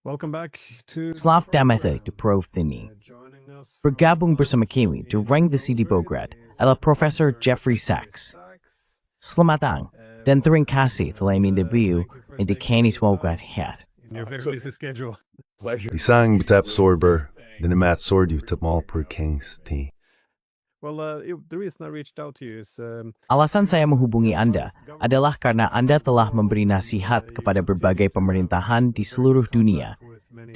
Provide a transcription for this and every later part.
Welcome back to Slav Damethe de Provthini. Bergabung bersama kami di Rang the City Bograd adalah Profesor Jeffrey Sachs. Selamat datang dan terima kasih telah mendebut di Canis Bograd Hat. In your very busy schedule. Isang betap sorber, den mat sordu tapmal per kings ti. Well, the reason I reached out to you is Alasan saya menghubungi Anda adalah karena Anda telah memberi nasihat kepada berbagai pemerintahan di seluruh dunia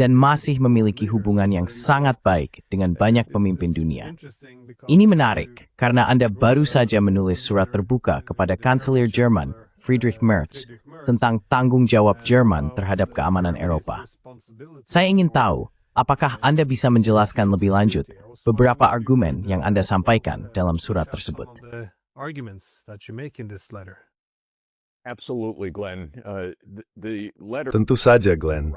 dan masih memiliki hubungan yang sangat baik dengan banyak pemimpin dunia. Ini menarik karena Anda baru saja menulis surat terbuka kepada Kanselir Jerman Friedrich Merz tentang tanggung jawab Jerman terhadap keamanan Eropa. Saya ingin tahu, apakah Anda bisa menjelaskan lebih lanjut beberapa argumen yang Anda sampaikan dalam surat tersebut? Arguments that you make in this letter. Absolutely, Glenn. The letter. Tentu saja, Glenn.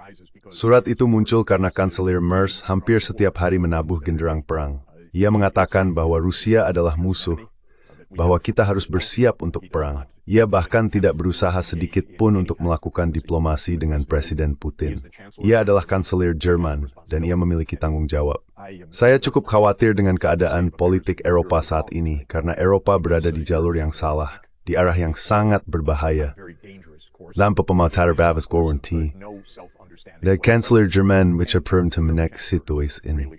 Surat itu muncul karena Kanselir Merz hampir setiap hari menabuh genderang perang. Ia mengatakan bahwa Rusia adalah musuh, bahwa kita harus bersiap untuk perang. Ia bahkan tidak berusaha sedikit pun untuk melakukan diplomasi dengan Presiden Putin. Ia adalah Kanselir Jerman, dan ia memiliki tanggung jawab. Saya cukup khawatir dengan keadaan politik Eropa saat ini, karena Eropa berada di jalur yang salah, di arah yang sangat berbahaya. Lampa pematar babas gorwanti. The Kanselir Jerman which appeared to menek situasi ini.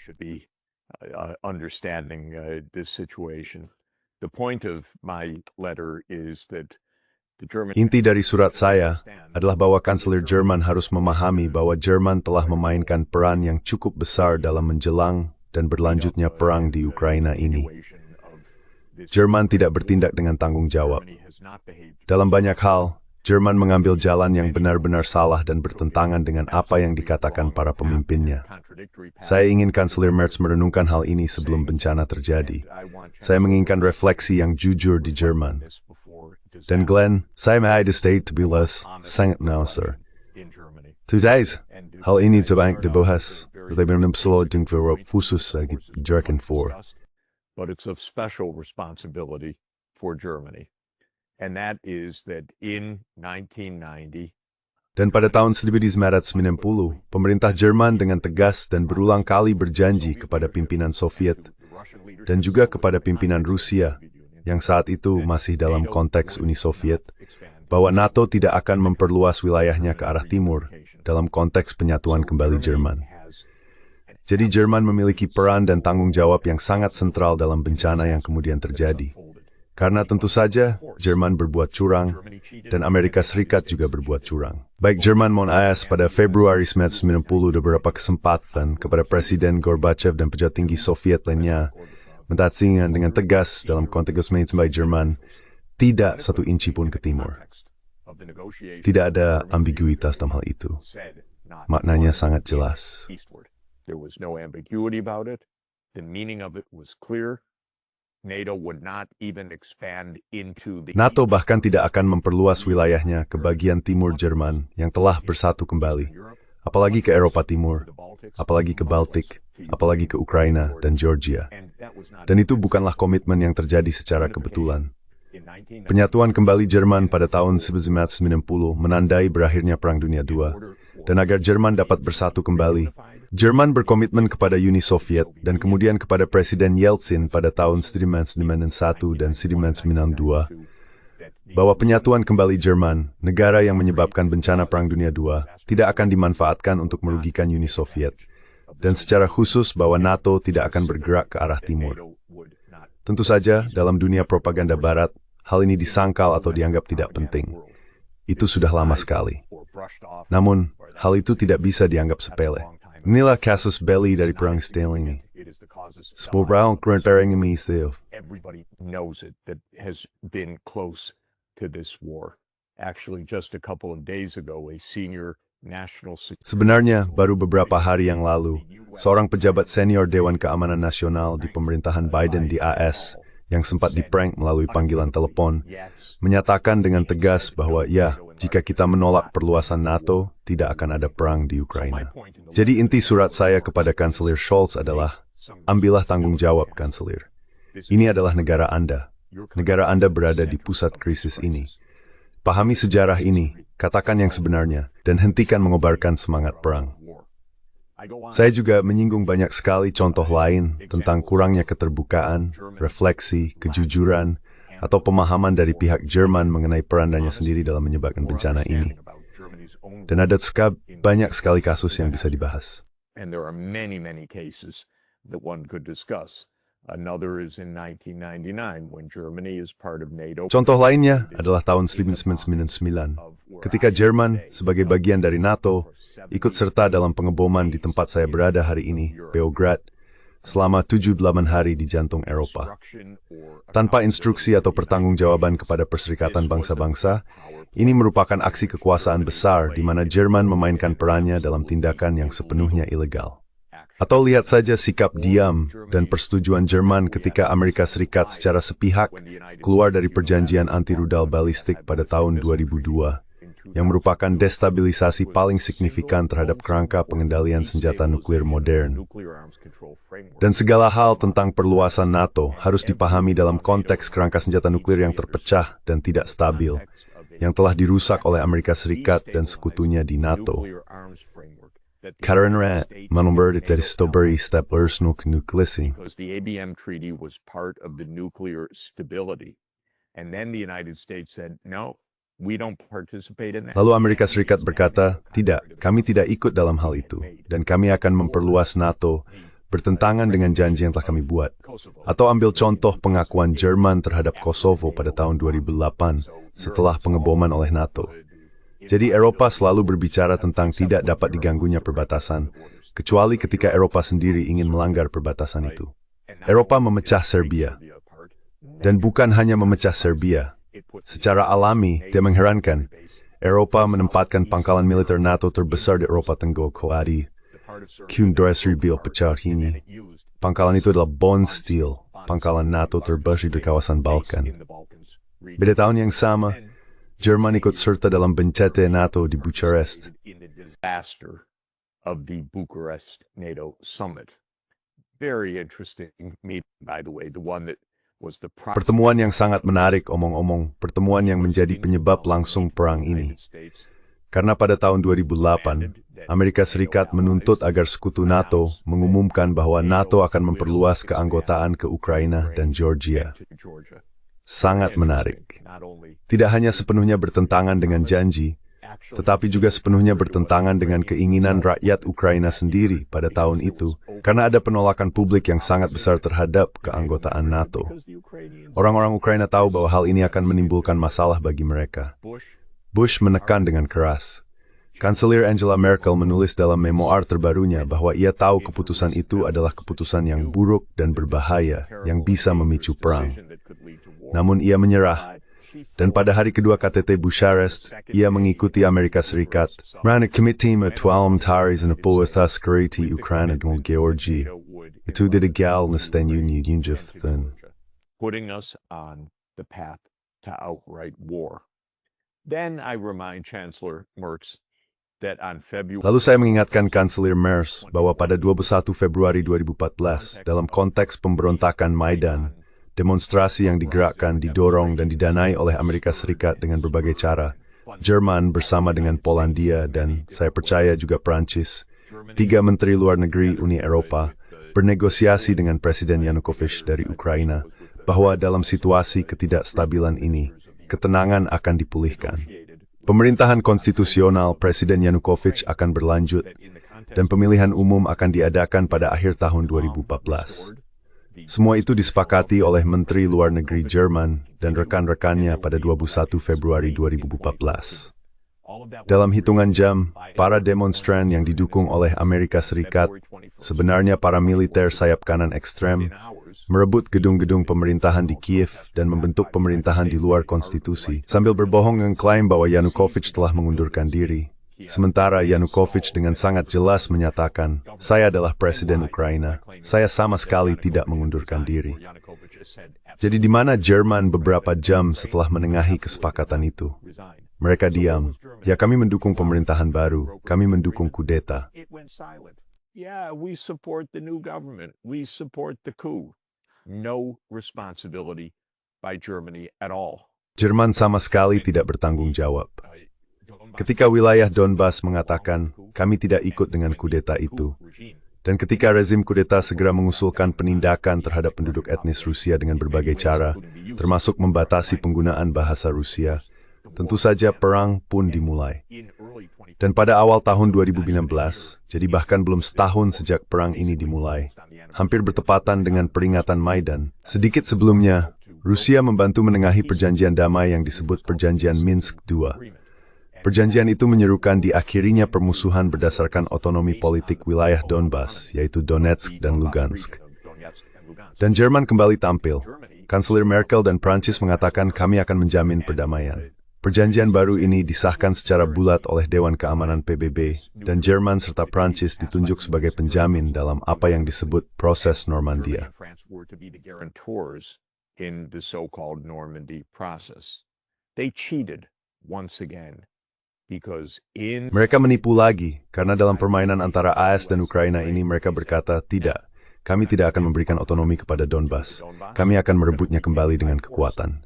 Understanding this situation. The point of my letter is that the German. Inti dari surat saya adalah bahwa Kanselir Jerman harus memahami bahwa Jerman telah memainkan peran yang cukup besar dalam menjelang dan berlanjutnya perang di Ukraina ini. Jerman tidak bertindak dengan tanggung jawab. Dalam banyak hal, Jerman mengambil jalan yang benar-benar salah dan bertentangan dengan apa yang dikatakan para pemimpinnya. Saya ingin Kanselir Merz merenungkan hal ini sebelum bencana terjadi. Saya menginginkan refleksi yang jujur di Jerman. Dan Glenn, saya menghadapi state to be less sangat sir. Today's, hal ini terbanyak dibahas oleh benar-benar dengan khusus bagi Jerman for. But it's of special responsibility for Germany. And that is that in 1990, dan pada tahun 1990, pemerintah Jerman dengan tegas dan berulang kali berjanji kepada pimpinan Soviet dan juga kepada pimpinan Rusia yang saat itu masih dalam konteks Uni Soviet, bahwa NATO tidak akan memperluas wilayahnya ke arah timur dalam konteks penyatuan kembali Jerman. Jadi Jerman memiliki peran dan tanggung jawab yang sangat sentral dalam bencana yang kemudian terjadi. Karena tentu saja, Jerman berbuat curang, dan Amerika Serikat juga berbuat curang. Baik Jerman maupun AS pada Februari 1990 beberapa kesempatan kepada Presiden Gorbachev dan pejabat tinggi Soviet lainnya, mentatsingan dengan tegas dalam konteks manajemen Jerman, tidak satu inci pun ke timur. Tidak ada ambiguitas dalam hal itu. Maknanya sangat jelas. there was no ambiguity about it. The meaning of it was clear. NATO would not even expand into the NATO bahkan tidak akan memperluas wilayahnya ke bagian timur Jerman yang telah bersatu kembali, apalagi ke Eropa Timur, apalagi ke Baltik, apalagi ke Ukraina dan Georgia. Dan itu bukanlah komitmen yang terjadi secara kebetulan. Penyatuan kembali Jerman pada tahun 1990 menandai berakhirnya Perang Dunia II, dan agar Jerman dapat bersatu kembali, Jerman berkomitmen kepada Uni Soviet dan kemudian kepada Presiden Yeltsin pada tahun 1991 dan 1992 bahwa penyatuan kembali Jerman, negara yang menyebabkan bencana Perang Dunia II, tidak akan dimanfaatkan untuk merugikan Uni Soviet, dan secara khusus bahwa NATO tidak akan bergerak ke arah timur. Tentu saja, dalam dunia propaganda Barat, hal ini disangkal atau dianggap tidak penting. Itu sudah lama sekali. Namun, hal itu tidak bisa dianggap sepele. Inilah kasus belli dari Perang Stalin. Sebuah keren ini everybody knows it that has been close to this war. Actually, just a couple of days ago, a senior national Sebenarnya, baru beberapa hari yang lalu, seorang pejabat senior Dewan Keamanan Nasional di pemerintahan Biden di AS yang sempat diprank melalui panggilan telepon, menyatakan dengan tegas bahwa ya, jika kita menolak perluasan NATO, tidak akan ada perang di Ukraina. Jadi inti surat saya kepada Kanselir Scholz adalah, ambillah tanggung jawab, Kanselir. Ini adalah negara Anda. Negara Anda berada di pusat krisis ini. Pahami sejarah ini, katakan yang sebenarnya, dan hentikan mengobarkan semangat perang. Saya juga menyinggung banyak sekali contoh lain tentang kurangnya keterbukaan, refleksi, kejujuran, atau pemahaman dari pihak Jerman mengenai perannya sendiri dalam menyebabkan bencana ini. Dan ada banyak sekali kasus yang bisa dibahas. And there are many, many cases that one could discuss. Another is in 1999 when Germany is part of NATO. Contoh lainnya adalah tahun 1999, ketika Jerman sebagai bagian dari NATO ikut serta dalam pengeboman di tempat saya berada hari ini, Beograd, selama 7-8 hari di jantung Eropa. Tanpa instruksi atau pertanggungjawaban kepada Perserikatan Bangsa-Bangsa, ini merupakan aksi kekuasaan besar di mana Jerman memainkan perannya dalam tindakan yang sepenuhnya ilegal. Atau lihat saja sikap diam dan persetujuan Jerman ketika Amerika Serikat secara sepihak keluar dari perjanjian anti-rudal balistik pada tahun 2002, yang merupakan destabilisasi paling signifikan terhadap kerangka pengendalian senjata nuklir modern. Dan segala hal tentang perluasan NATO harus dipahami dalam konteks kerangka senjata nuklir yang terpecah dan tidak stabil, yang telah dirusak oleh Amerika Serikat dan sekutunya di NATO. Karena menumber dari Stoberi Staplers Nuklising. Because the ABM treaty was part of the nuclear stability. And then the United States said, no, we don't participate in that. Lalu Amerika Serikat berkata, tidak, kami tidak ikut dalam hal itu, dan kami akan memperluas NATO, bertentangan dengan janji yang telah kami buat. Atau ambil contoh pengakuan Jerman terhadap Kosovo pada tahun 2008, setelah pengeboman oleh NATO. Jadi Eropa selalu berbicara tentang tidak dapat diganggunya perbatasan, kecuali ketika Eropa sendiri ingin melanggar perbatasan itu. Eropa memecah Serbia. Dan bukan hanya memecah Serbia. Secara alami, tidak mengherankan, Eropa menempatkan pangkalan militer NATO terbesar di Eropa Tenggara Kroasia, Kundresribil pecah ini. Pangkalan itu adalah Bonsteel, pangkalan NATO terbesar di kawasan Balkan. Beda tahun yang sama, Jerman ikut serta dalam bencete NATO di Bucharest. In the disaster of the Bucharest NATO summit. Very interesting meeting, by the way, the one that was the Pertemuan yang sangat menarik, omong-omong, pertemuan yang menjadi penyebab langsung perang ini. Karena pada tahun 2008, Amerika Serikat menuntut agar sekutu NATO mengumumkan bahwa NATO akan memperluas keanggotaan ke Ukraina dan Georgia. Sangat menarik. Tidak hanya sepenuhnya bertentangan dengan janji, tetapi juga sepenuhnya bertentangan dengan keinginan rakyat Ukraina sendiri pada tahun itu, karena ada penolakan publik yang sangat besar terhadap keanggotaan NATO. Orang-orang Ukraina tahu bahwa hal ini akan menimbulkan masalah bagi mereka. Bush menekan dengan keras. Kanselir Angela Merkel menulis dalam memoir terbarunya bahwa ia tahu keputusan itu adalah keputusan yang buruk dan berbahaya, yang bisa memicu perang. Namun ia menyerah, dan pada hari kedua KTT Bucharest, ia mengikuti Amerika Serikat. Rana Committee Parliamentaries and Opposed Security Ukraine dan Georgia. Itu didegal nastenyu Yunjeften. Putting us on the path to outright war. Then I remind Chancellor Merz that on February... Lalu saya mengingatkan Kanselir Merz bahwa pada 21 Februari 2014, dalam konteks pemberontakan Maidan, demonstrasi yang digerakkan, didorong, dan didanai oleh Amerika Serikat dengan berbagai cara. Jerman bersama dengan Polandia dan saya percaya juga Prancis, 3 Menteri Luar Negeri Uni Eropa, bernegosiasi dengan Presiden Yanukovych dari Ukraina bahwa dalam situasi ketidakstabilan ini, ketenangan akan dipulihkan. Pemerintahan konstitusional Presiden Yanukovych akan berlanjut, dan pemilihan umum akan diadakan pada akhir tahun 2014. Semua itu disepakati oleh Menteri Luar Negeri Jerman dan rekan-rekannya pada 21 Februari 2014. Dalam hitungan jam, para demonstran yang didukung oleh Amerika Serikat, sebenarnya para militer sayap kanan ekstrem, merebut gedung-gedung pemerintahan di Kiev dan membentuk pemerintahan di luar konstitusi, sambil berbohong mengklaim bahwa Yanukovych telah mengundurkan diri. Sementara Yanukovych dengan sangat jelas menyatakan, saya adalah Presiden Ukraina, saya sama sekali tidak mengundurkan diri. Jadi di mana Jerman beberapa jam setelah menengahi kesepakatan itu? Mereka diam. Ya, kami mendukung pemerintahan baru, kami mendukung kudeta. Yeah, we support the new government. We support the coup. No responsibility by Germany at all. Jerman sama sekali tidak bertanggung jawab. Ketika wilayah Donbas mengatakan, kami tidak ikut dengan kudeta itu, dan ketika rezim kudeta segera mengusulkan penindakan terhadap penduduk etnis Rusia dengan berbagai cara, termasuk membatasi penggunaan bahasa Rusia, tentu saja perang pun dimulai. Dan pada awal tahun 2016, jadi bahkan belum setahun sejak perang ini dimulai, hampir bertepatan dengan peringatan Maidan, sedikit sebelumnya, Rusia membantu menengahi perjanjian damai yang disebut Perjanjian Minsk II. Perjanjian itu menyerukan diakhirinya permusuhan berdasarkan otonomi politik wilayah Donbas, yaitu Donetsk dan Lugansk. Dan Jerman kembali tampil. Kanselir Merkel dan Prancis mengatakan kami akan menjamin perdamaian. Perjanjian baru ini disahkan secara bulat oleh Dewan Keamanan PBB, dan Jerman serta Prancis ditunjuk sebagai penjamin dalam apa yang disebut proses Normandia. In the so-called Normandy process. They cheated once again because Mereka menipu lagi karena dalam permainan antara AS dan Ukraina ini mereka berkata, tidak, kami tidak akan memberikan otonomi kepada Donbas. Kami akan merebutnya kembali dengan kekuatan.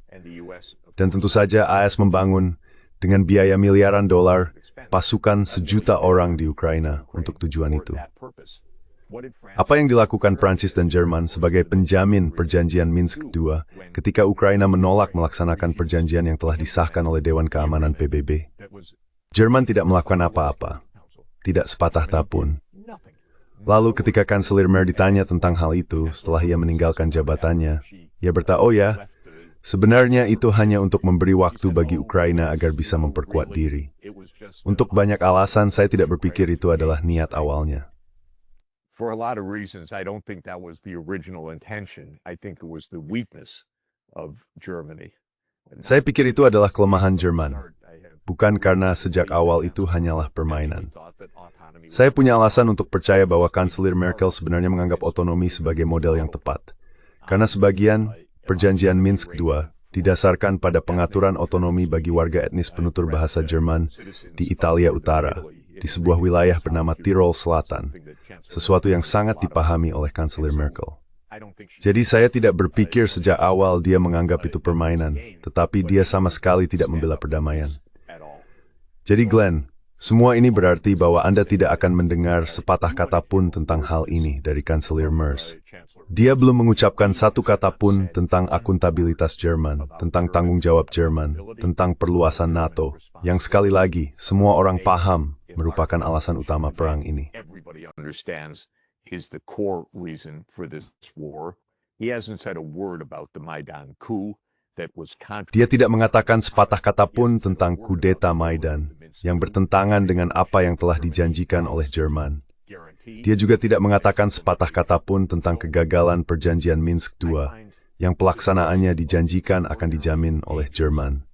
Dan tentu saja AS membangun dengan biaya miliaran dolar pasukan 1 juta orang di Ukraina untuk tujuan itu. Apa yang dilakukan Prancis dan Jerman sebagai penjamin perjanjian Minsk II ketika Ukraina menolak melaksanakan perjanjian yang telah disahkan oleh Dewan Keamanan PBB? Jerman tidak melakukan apa-apa, tidak sepatah ta pun. Lalu ketika Kanselir Merkel ditanya tentang hal itu setelah ia meninggalkan jabatannya, ia berkata, oh ya, sebenarnya itu hanya untuk memberi waktu bagi Ukraina agar bisa memperkuat diri. Untuk banyak alasan saya tidak berpikir itu adalah niat awalnya. For a lot of reasons, I don't think that was the original intention. I think it was the weakness of Germany. Saya pikir itu adalah kelemahan Jerman, bukan karena sejak awal itu hanyalah permainan. Saya punya alasan untuk percaya bahwa Kanselir Merkel sebenarnya menganggap otonomi sebagai model yang tepat. Karena sebagian perjanjian Minsk II didasarkan pada pengaturan otonomi bagi warga etnis penutur bahasa Jerman di Italia Utara, di sebuah wilayah bernama Tirol Selatan, sesuatu yang sangat dipahami oleh Kanselir Merkel. Jadi saya tidak berpikir sejak awal dia menganggap itu permainan, tetapi dia sama sekali tidak membela perdamaian. Jadi Glenn, semua ini berarti bahwa Anda tidak akan mendengar sepatah kata pun tentang hal ini dari Kanselir Merz. Dia belum mengucapkan satu kata pun tentang akuntabilitas Jerman, tentang tanggung jawab Jerman, tentang perluasan NATO, yang sekali lagi semua orang paham merupakan alasan utama perang ini. Is the core reason for this war. He hasn't said a word about the Maidan coup that was Dia tidak mengatakan sepatah kata pun tentang kudeta Maidan yang bertentangan dengan apa yang telah dijanjikan oleh Jerman. Dia juga tidak mengatakan sepatah kata pun tentang kegagalan perjanjian Minsk II yang pelaksanaannya dijanjikan akan dijamin oleh Jerman.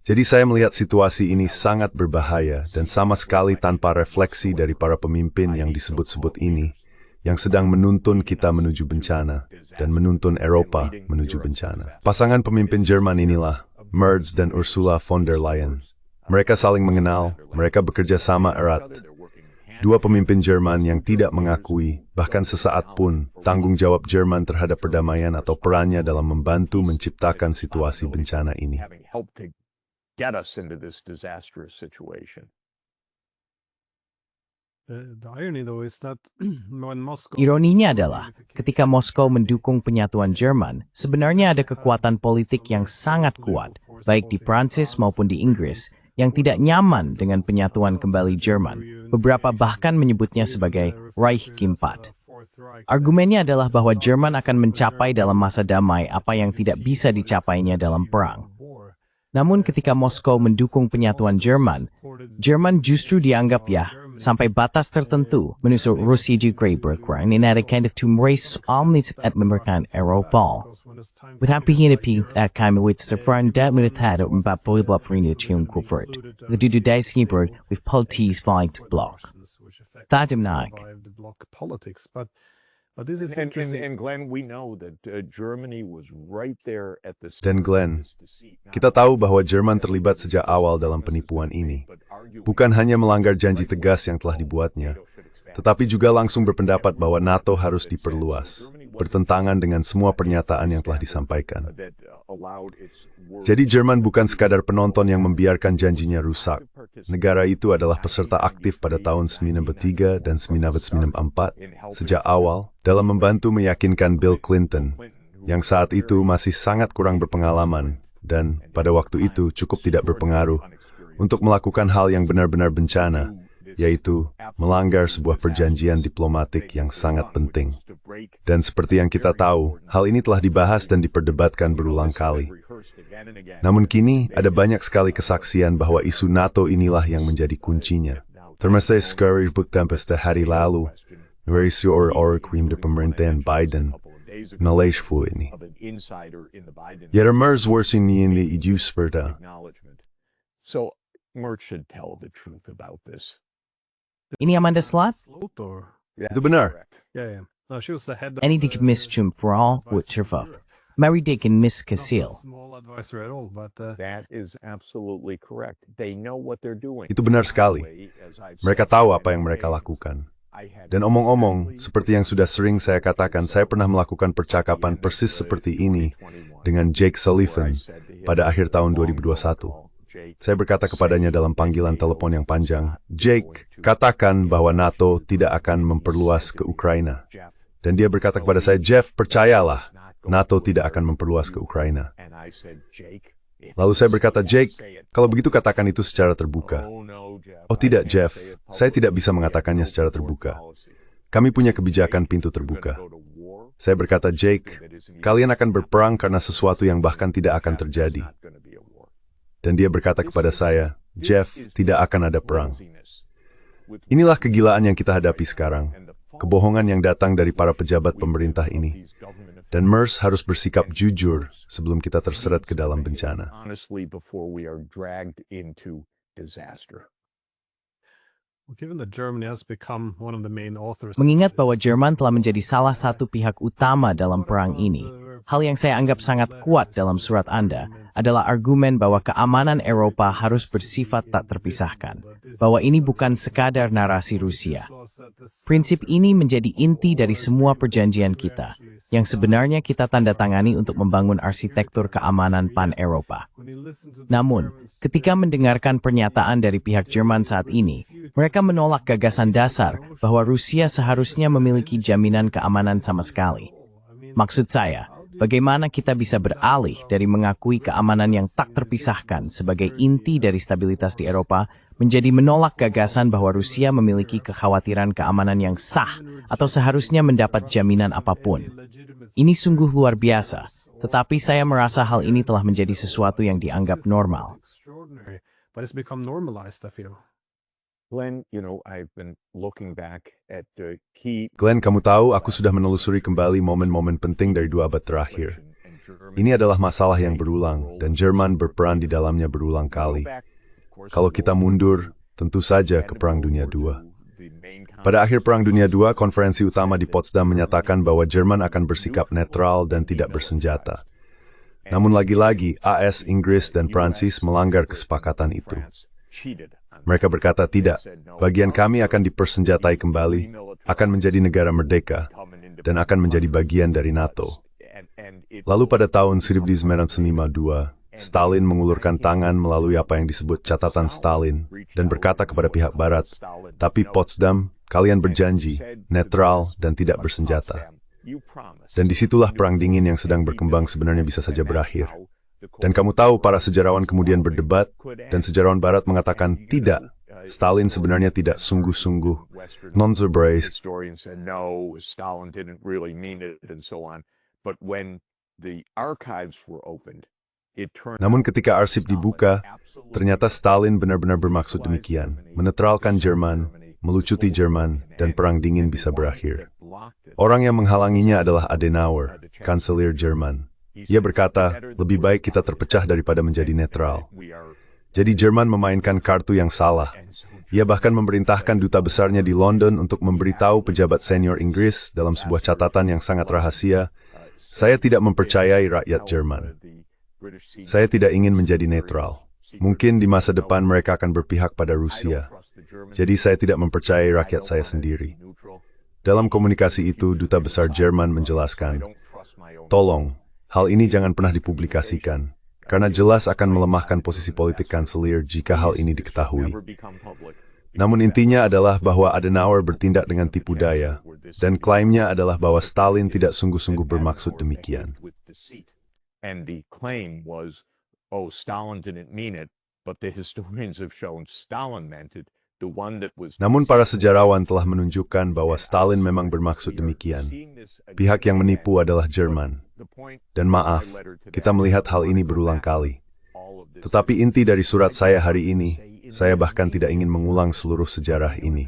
Jadi saya melihat situasi ini sangat berbahaya dan sama sekali tanpa refleksi dari para pemimpin yang disebut-sebut ini, yang sedang menuntun kita menuju bencana dan menuntun Eropa menuju bencana. Pasangan pemimpin Jerman inilah, Merz dan Ursula von der Leyen. Mereka saling mengenal, mereka bekerja sama erat. Dua pemimpin Jerman yang tidak mengakui, bahkan sesaat pun, tanggung jawab Jerman terhadap perdamaian atau perannya dalam membantu menciptakan situasi bencana ini. Get us into this disastrous situation. The irony though is that when Moscow Ironinya adalah, ketika Moskow mendukung penyatuan Jerman, sebenarnya ada kekuatan politik yang sangat kuat, baik di Prancis maupun di Inggris, yang tidak nyaman dengan penyatuan kembali Jerman. Beberapa bahkan menyebutnya sebagai Reich Keempat. Argumennya adalah bahwa Jerman akan mencapai dalam masa damai apa yang tidak bisa dicapainya dalam perang. Namun ketika Moskow mendukung penyatuan Jerman, Jerman justru dianggap sampai batas tertentu menusuk Rusia juga berkurang in ada kind of to embrace omnit at memerkan Eropa. Without being a piece at kami which the front that minute had 40 ringgit cium kufert. The dudu dice keyboard with polities fight block. Tadim naik. And Glenn, we know that Germany was right there at the Dan Glenn, kita tahu bahwa Jerman terlibat sejak awal dalam penipuan ini. Bukan hanya melanggar janji tegas yang telah dibuatnya, tetapi juga langsung berpendapat bahwa NATO harus diperluas, bertentangan dengan semua pernyataan yang telah disampaikan. Jadi Jerman bukan sekadar penonton yang membiarkan janjinya rusak. Negara itu adalah peserta aktif pada tahun 1993 dan 1994 sejak awal dalam membantu meyakinkan Bill Clinton, yang saat itu masih sangat kurang berpengalaman dan pada waktu itu cukup tidak berpengaruh, untuk melakukan hal yang benar-benar bencana, yaitu melanggar sebuah perjanjian diplomatik yang sangat penting. Dan seperti yang kita tahu, hal ini telah dibahas dan diperdebatkan berulang kali. Namun kini, ada banyak sekali kesaksian bahwa isu NATO inilah yang menjadi kuncinya. Termasuk sekali ribut tempesta hari lalu, isu orang krim di pemerintahan Biden, Malaysia ini. Ya Mers warsin ini iju seperti. So, Mert should tell the truth about this. Ini Amanda Slot? Slotor. Itu benar. Yeah, yeah. No, she was the head of En die misjum vooral wordt tervaf. Mary Dick en Miss Casil. small advisor at all, but That is absolutely correct. They know what they're doing. Itu benar sekali. Mereka tahu apa yang mereka lakukan. Dan omong-omong, seperti yang sudah sering saya katakan, saya pernah melakukan percakapan persis seperti ini dengan Jake Sullivan pada akhir tahun 2021. Saya berkata kepadanya dalam panggilan telepon yang panjang, Jake, katakan bahwa NATO tidak akan memperluas ke Ukraina. Dan dia berkata kepada saya, Jeff, percayalah, NATO tidak akan memperluas ke Ukraina. Lalu saya berkata, Jake, kalau begitu katakan itu secara terbuka. Oh tidak, Jeff, saya tidak bisa mengatakannya secara terbuka. Kami punya kebijakan pintu terbuka. Saya berkata, Jake, kalian akan berperang karena sesuatu yang bahkan tidak akan terjadi. Dan dia berkata kepada saya, Jeff, tidak akan ada perang. Inilah kegilaan yang kita hadapi sekarang. Kebohongan yang datang dari para pejabat pemerintah ini. Dan Mers harus bersikap jujur sebelum kita terseret ke dalam bencana. given that Germany has become one of the main authors. Mengingat bahwa Jerman telah menjadi salah satu pihak utama dalam perang ini, hal yang saya anggap sangat kuat dalam surat Anda adalah argumen bahwa keamanan Eropa harus bersifat tak terpisahkan, bahwa ini bukan sekadar narasi Rusia. Prinsip ini menjadi inti dari semua perjanjian kita, yang sebenarnya kita tanda tangani untuk membangun arsitektur keamanan pan-Eropa. Namun, ketika mendengarkan pernyataan dari pihak Jerman saat ini, mereka menolak gagasan dasar bahwa Rusia seharusnya memiliki jaminan keamanan sama sekali. Maksud saya, bagaimana kita bisa beralih dari mengakui keamanan yang tak terpisahkan sebagai inti dari stabilitas di Eropa menjadi menolak gagasan bahwa Rusia memiliki kekhawatiran keamanan yang sah atau seharusnya mendapat jaminan apapun. Ini sungguh luar biasa, tetapi saya merasa hal ini telah menjadi sesuatu yang dianggap normal. But it's become normalized, I feel. Glenn, I've been looking back at the key. Glenn, kamu tahu aku sudah menelusuri kembali momen-momen penting dari 2 abad terakhir. Ini adalah masalah yang berulang, dan Jerman berperan di dalamnya berulang kali. Kalau kita mundur, tentu saja ke Perang Dunia II. Pada akhir Perang Dunia II, konferensi utama di Potsdam menyatakan bahwa Jerman akan bersikap netral dan tidak bersenjata. Namun lagi-lagi, AS, Inggris, dan Prancis melanggar kesepakatan itu. Mereka berkata tidak, bagian kami akan dipersenjatai kembali, akan menjadi negara merdeka, dan akan menjadi bagian dari NATO. Lalu pada tahun 1952, Stalin mengulurkan tangan melalui apa yang disebut catatan Stalin, dan berkata kepada pihak Barat, tapi Potsdam, kalian berjanji, netral, dan tidak bersenjata. Dan disitulah Perang Dingin yang sedang berkembang sebenarnya bisa saja berakhir. Dan kamu tahu, para sejarawan kemudian berdebat, dan sejarawan Barat mengatakan, tidak, Stalin sebenarnya tidak sungguh-sungguh, non-zerbrace. Namun ketika arsip dibuka, ternyata Stalin benar-benar bermaksud demikian, menetralkan Jerman, melucuti Jerman, dan Perang Dingin bisa berakhir. Orang yang menghalanginya adalah Adenauer, kanselir Jerman. Ia berkata, lebih baik kita terpecah daripada menjadi netral. Jadi Jerman memainkan kartu yang salah. Ia bahkan memerintahkan duta besarnya di London untuk memberitahu pejabat senior Inggris dalam sebuah catatan yang sangat rahasia, saya tidak mempercayai rakyat Jerman. Saya tidak ingin menjadi netral. Mungkin di masa depan mereka akan berpihak pada Rusia. Jadi saya tidak mempercayai rakyat saya sendiri. Dalam komunikasi itu, duta besar Jerman menjelaskan, tolong, Hal ini jangan pernah dipublikasikan, karena jelas akan melemahkan posisi politik kanselir jika hal ini diketahui. Namun intinya adalah bahwa Adenauer bertindak dengan tipu daya, dan klaimnya adalah bahwa Stalin tidak sungguh-sungguh bermaksud demikian. And the claim was, oh, Stalin didn't mean it, but the historians have shown Stalin meant it. The one that was. Namun para sejarawan telah menunjukkan bahwa Stalin memang bermaksud demikian. Pihak yang menipu adalah Jerman. Dan maaf, kita melihat hal ini berulang kali. Tetapi inti dari surat saya hari ini, saya bahkan tidak ingin mengulang seluruh sejarah ini.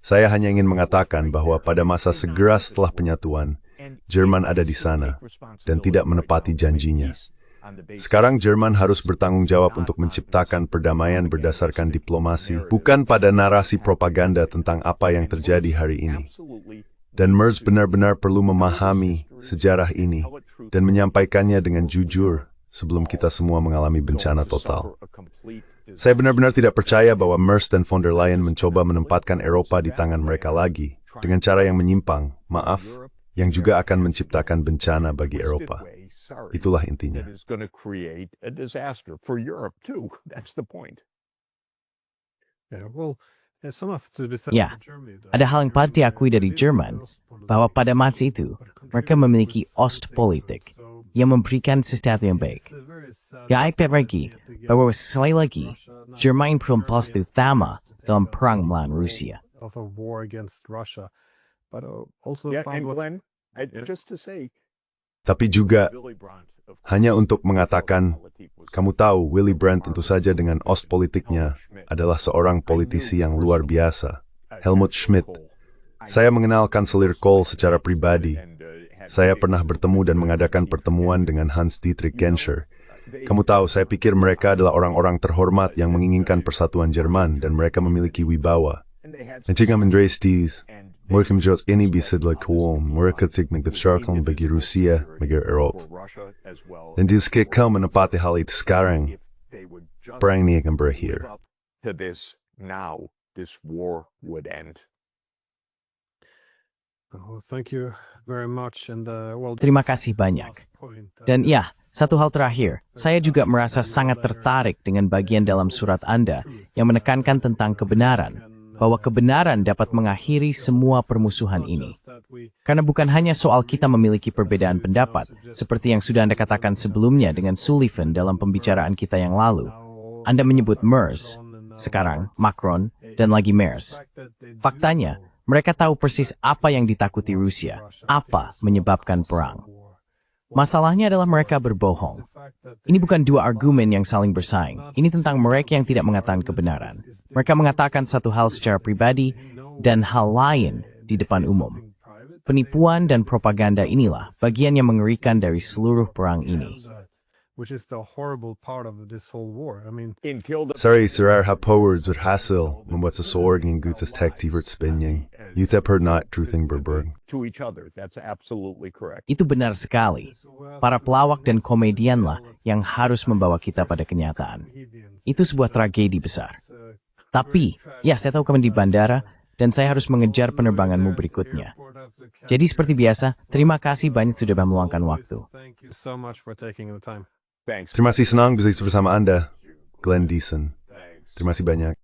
Saya hanya ingin mengatakan bahwa pada masa segera setelah penyatuan, Jerman ada di sana dan tidak menepati janjinya. Sekarang Jerman harus bertanggung jawab untuk menciptakan perdamaian berdasarkan diplomasi, bukan pada narasi propaganda tentang apa yang terjadi hari ini. Dan MERS benar-benar perlu memahami sejarah ini dan menyampaikannya dengan jujur sebelum kita semua mengalami bencana total. Saya benar-benar tidak percaya bahwa MERS dan von der Leyen mencoba menempatkan Eropa di tangan mereka lagi dengan cara yang menyimpang, maaf, yang juga akan menciptakan bencana bagi Eropa. Itulah intinya. Ya, ada hal yang patut diakui dari Jerman, bahwa pada masa itu, mereka memiliki Ostpolitik yang memberikan sesuatu yang baik. Ya, aib lagi, bahwa sekali lagi, Jerman perempuan utama dalam perang melawan Rusia. Tapi juga, hanya untuk mengatakan, kamu tahu, Willy Brandt tentu saja dengan Ostpolitiknya adalah seorang politisi yang luar biasa. Helmut Schmidt. Saya mengenal Kanselir Kohl secara pribadi. Saya pernah bertemu dan mengadakan pertemuan dengan Hans-Dietrich Genscher. Kamu tahu, saya pikir mereka adalah orang-orang terhormat yang menginginkan persatuan Jerman dan mereka memiliki wibawa. Dan jika Andreas Dies, mereka menjawab ini bisa dilakukan, mereka tidak dibesarkan bagi Rusia, bagi Eropa. Dan jika kau menepati hal itu sekarang, perang ini akan berakhir. Terima kasih banyak. Dan ya, satu hal terakhir, saya juga merasa sangat tertarik dengan bagian dalam surat Anda yang menekankan tentang kebenaran, bahwa kebenaran dapat mengakhiri semua permusuhan ini. Karena bukan hanya soal kita memiliki perbedaan pendapat, seperti yang sudah Anda katakan sebelumnya dengan Sullivan dalam pembicaraan kita yang lalu. Anda menyebut MERS, sekarang Macron, dan lagi MERS. Faktanya, mereka tahu persis apa yang ditakuti Rusia, apa menyebabkan perang. Masalahnya adalah mereka berbohong. Ini bukan dua argumen yang saling bersaing. Ini tentang mereka yang tidak mengatakan kebenaran. Mereka mengatakan satu hal secara pribadi dan hal lain di depan umum. Penipuan dan propaganda inilah bagian yang mengerikan dari seluruh perang ini. Sorry, Sir Hapoward berhasil membuat seseorang yang gutes taktivert spinning. You have heard not truthing berberg. Itu benar sekali. Para pelawak dan komedianlah yang harus membawa kita pada kenyataan. Itu sebuah tragedi besar. Tapi, ya saya tahu kamu di bandara, dan saya harus mengejar penerbanganmu berikutnya. Jadi seperti biasa, terima kasih banyak sudah meluangkan waktu. Terima kasih, senang bisa bersama Anda, Glenn Deason. Terima kasih banyak.